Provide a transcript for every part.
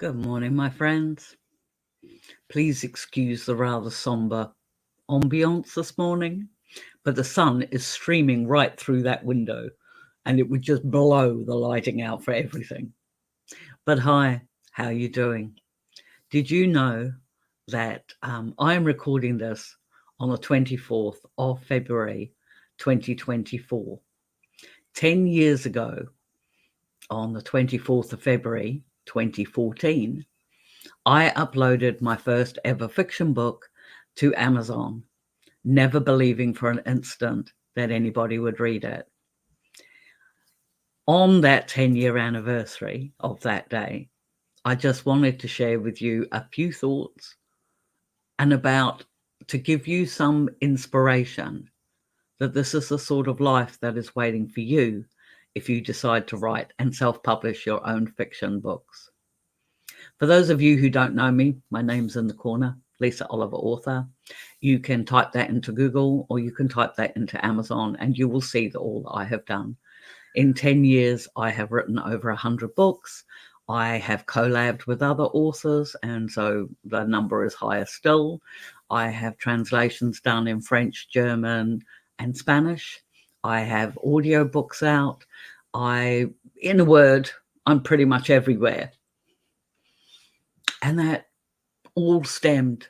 Good morning, my friends. Please excuse the rather somber ambiance this morning, but the sun is streaming right through that window and it would just blow the lighting out for everything. But hi, how are you doing? Did you know that I am recording this on the 24th of February 2024? 10 years ago, on the 24th of February 2014, I uploaded my first ever fiction book to Amazon, never believing for an instant that anybody would read it. On that 10-year anniversary of that day, I just wanted to share with you a few thoughts and to give you some inspiration that this is the sort of life that is waiting for you if you decide to write and self-publish your own fiction books. For those of you who don't know me, my name's in the corner, Lisa Oliver Author. You can type that into Google or you can type that into Amazon and you will see all that I have done. In 10 years, I have written over 100 books. I have collabed with other authors, and so the number is higher still. I have translations done in French, German, and Spanish. I have audio books out. In a word, I'm pretty much everywhere. And that all stemmed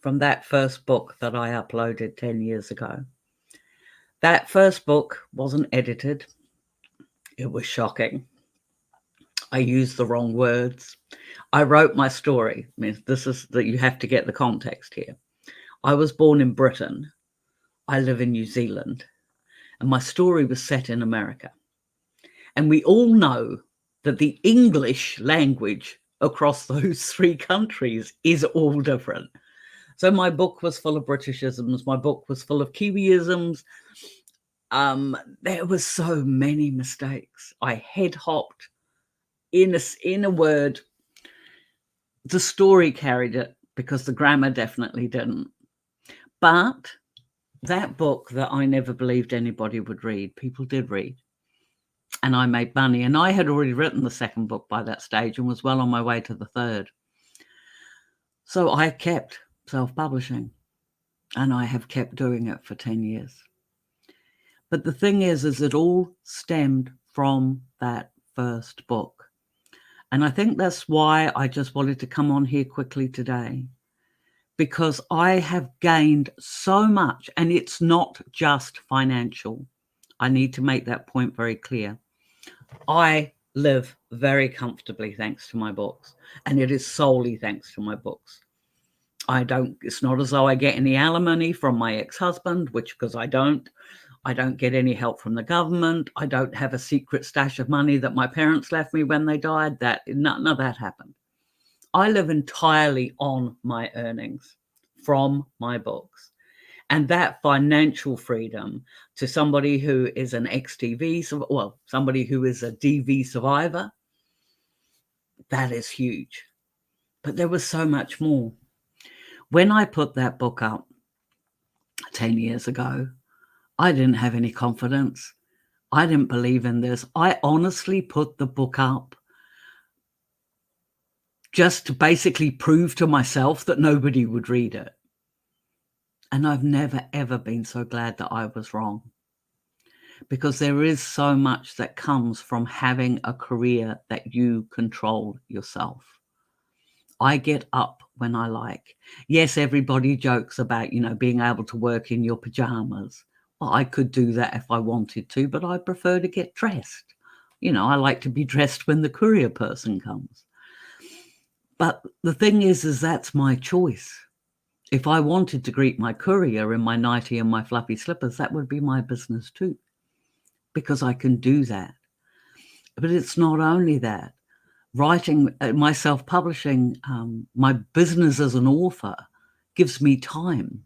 from that first book that I uploaded 10 years ago. That first book wasn't edited. It was shocking. I used the wrong words. I wrote my story. I mean, this is that you have to get the context here. I was born in Britain. I live in New Zealand. And my story was set in America. And we all know that the English language across those three countries is all different. So my book was full of Britishisms. My book was full of Kiwiisms. There was so many mistakes. I head hopped. In a word, the story carried it because the grammar definitely didn't. But that book that I never believed anybody would read, people did read. And I made money. And I had already written the second book by that stage and was well on my way to the third. So I kept self-publishing. And I have kept doing it for 10 years. But the thing is it all stemmed from that first book. And I think that's why I just wanted to come on here quickly today, because I have gained so much, and it's not just financial. I need to make that point very clear. I live very comfortably thanks to my books, and it is solely thanks to my books. It's not as though I get any alimony from my ex-husband, because I don't get any help from the government. I don't have a secret stash of money that my parents left me when they died. None of that happened. I live entirely on my earnings from my books. And that financial freedom to somebody who is an somebody who is a DV survivor, that is huge. But there was so much more. When I put that book up 10 years ago, I didn't have any confidence. I didn't believe in this. I honestly put the book up just to basically prove to myself that nobody would read it. And I've never, ever been so glad that I was wrong. Because there is so much that comes from having a career that you control yourself. I get up when I like. Yes, everybody jokes about, being able to work in your pajamas. Well, I could do that if I wanted to, but I prefer to get dressed. I like to be dressed when the courier person comes. But the thing is that's my choice. If I wanted to greet my courier in my nightie and my fluffy slippers, that would be my business too, because I can do that. But it's not only that. Writing, my self-publishing, my business as an author gives me time.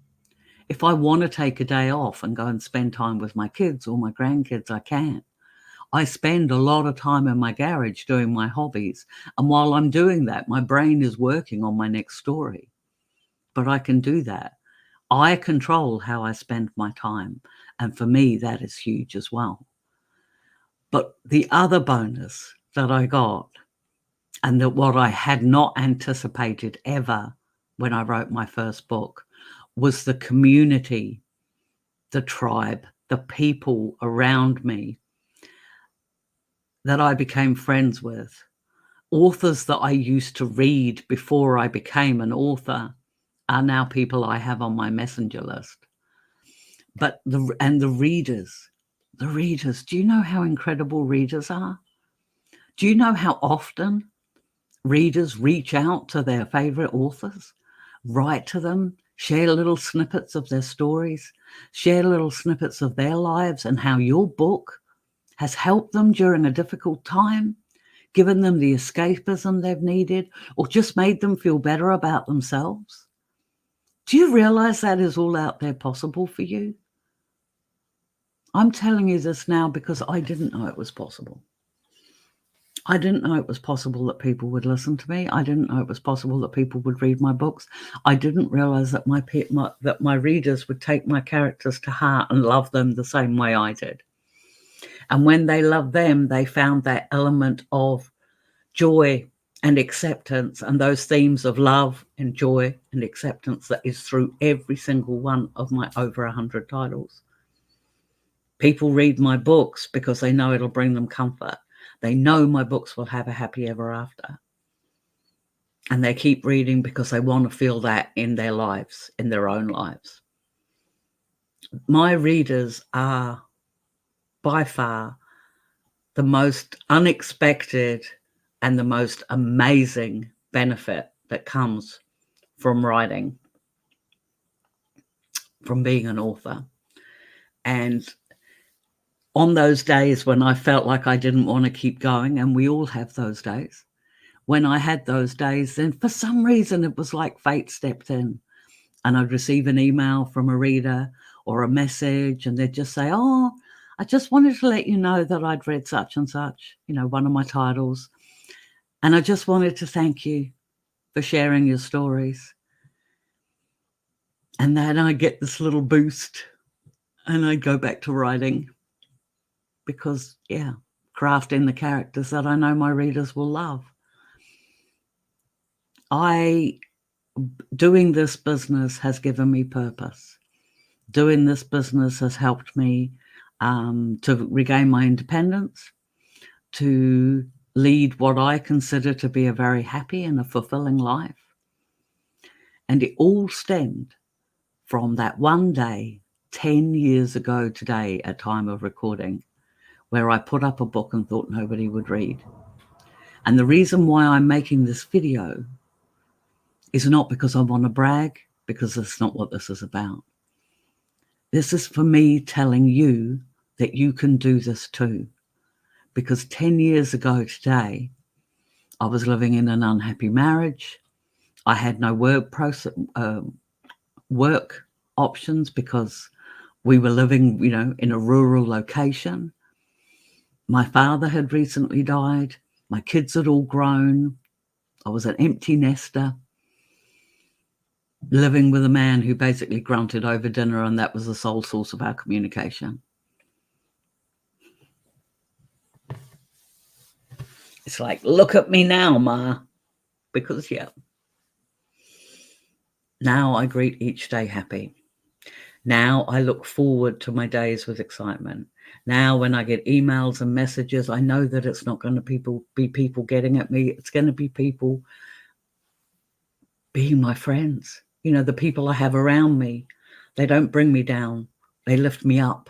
If I want to take a day off and go and spend time with my kids or my grandkids, I can. I spend a lot of time in my garage doing my hobbies. And while I'm doing that, my brain is working on my next story. But I can do that. I control how I spend my time. And for me, that is huge as well. But the other bonus that I got And that what I had not anticipated ever when I wrote my first book was the community, the tribe, the people around me that I became friends with. Authors that I used to read before I became an author are now people I have on my messenger list. But the readers, do you know how incredible readers are? Do you know how often readers reach out to their favorite authors, write to them, share little snippets of their stories, share little snippets of their lives and how your book has helped them during a difficult time, given them the escapism they've needed, or just made them feel better about themselves? Do you realize that is all out there possible for you? I'm telling you this now because I didn't know it was possible. I didn't know it was possible that people would listen to me. I didn't know it was possible that people would read my books. I didn't realize that my readers would take my characters to heart and love them the same way I did. And when they loved them, they found that element of joy and acceptance and those themes of love and joy and acceptance that is through every single one of my over 100 titles. People read my books because they know it'll bring them comfort. They know my books will have a happy ever after. And they keep reading because they want to feel that in their lives, in their own lives. My readers are by far the most unexpected and the most amazing benefit that comes from writing, from being an author. And on those days when I felt like I didn't want to keep going, and we all have those days, when I had those days, then for some reason it was like fate stepped in, and I'd receive an email from a reader or a message, and they'd just say, "Oh, I just wanted to let you know that I'd read such and such, one of my titles. And I just wanted to thank you for sharing your stories." And then I get this little boost and I go back to writing because, crafting the characters that I know my readers will love. Doing this business has given me purpose. Doing this business has helped me to regain my independence, to lead what I consider to be a very happy and a fulfilling life. And it all stemmed from that one day, 10 years ago today, at time of recording, where I put up a book and thought nobody would read. And the reason why I'm making this video is not because I want to brag, because that's not what this is about. This is for me telling you that you can do this too. Because 10 years ago today, I was living in an unhappy marriage. I had no work options because we were living, in a rural location. My father had recently died. My kids had all grown. I was an empty nester, living with a man who basically grunted over dinner, and that was the sole source of our communication. It's like, look at me now, Ma. Because, now I greet each day happy. Now I look forward to my days with excitement. Now when I get emails and messages, I know that it's not going to be people getting at me. It's going to be people being my friends. The people I have around me. They don't bring me down. They lift me up.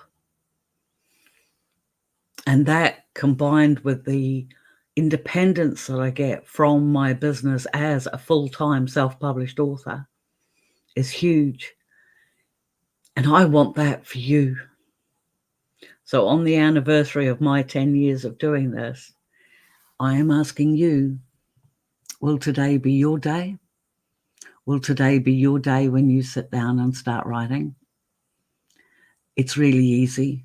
And that, combined with the independence that I get from my business as a full-time self-published author, is huge. And I want that for you. So on the anniversary of my 10 years of doing this, I am asking you, will today be your day? Will today be your day when you sit down and start writing? It's really easy.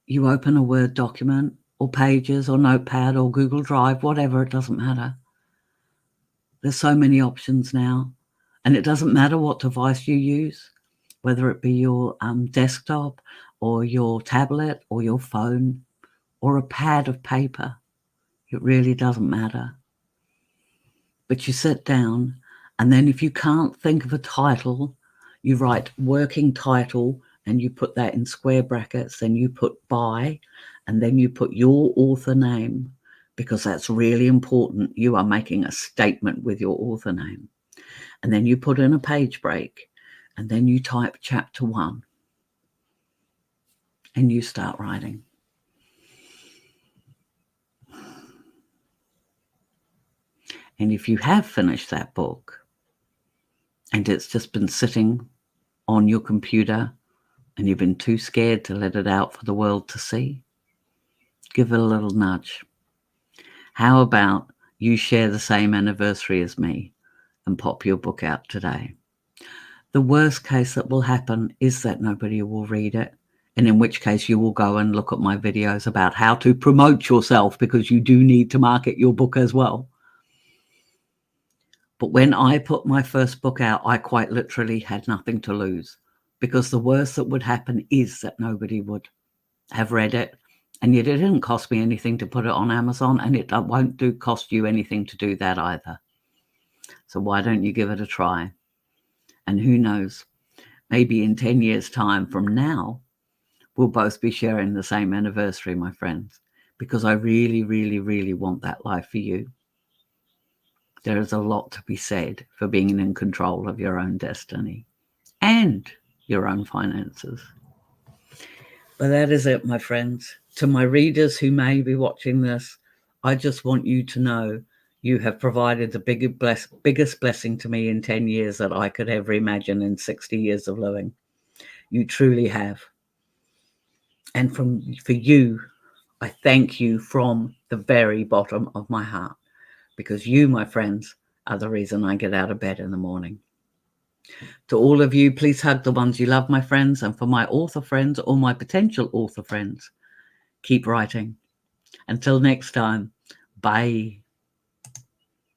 You open a Word document or Pages or Notepad or Google Drive, whatever, it doesn't matter. There's so many options now. And it doesn't matter what device you use, whether it be your desktop or your tablet or your phone or a pad of paper. It really doesn't matter. But you sit down, and then if you can't think of a title, you write working title, and you put that in square brackets, then you put by, and then you put your author name, because that's really important. You are making a statement with your author name. And then you put in a page break, and then you type chapter 1, and you start writing. And if you have finished that book and it's just been sitting on your computer and you've been too scared to let it out for the world to see, give it a little nudge. How about you share the same anniversary as me and pop your book out today? The worst case that will happen is that nobody will read it, and in which case you will go and look at my videos about how to promote yourself, because you do need to market your book as well. But when I put my first book out, I quite literally had nothing to lose, because the worst that would happen is that nobody would have read it. And yet it didn't cost me anything to put it on Amazon, and it won't cost you anything to do that either. So why don't you give it a try? And who knows, maybe in 10 years' time from now, we'll both be sharing the same anniversary, my friends, because I really, really, really want that life for you. There is a lot to be said for being in control of your own destiny and your own finances. But that is it, my friends. To my readers who may be watching this, I just want you to know you have provided the biggest blessing to me in 10 years that I could ever imagine in 60 years of living. You truly have. And for you, I thank you from the very bottom of my heart, because you, my friends, are the reason I get out of bed in the morning. To all of you, please hug the ones you love, my friends. And for my author friends or my potential author friends, keep writing. Until next time, bye.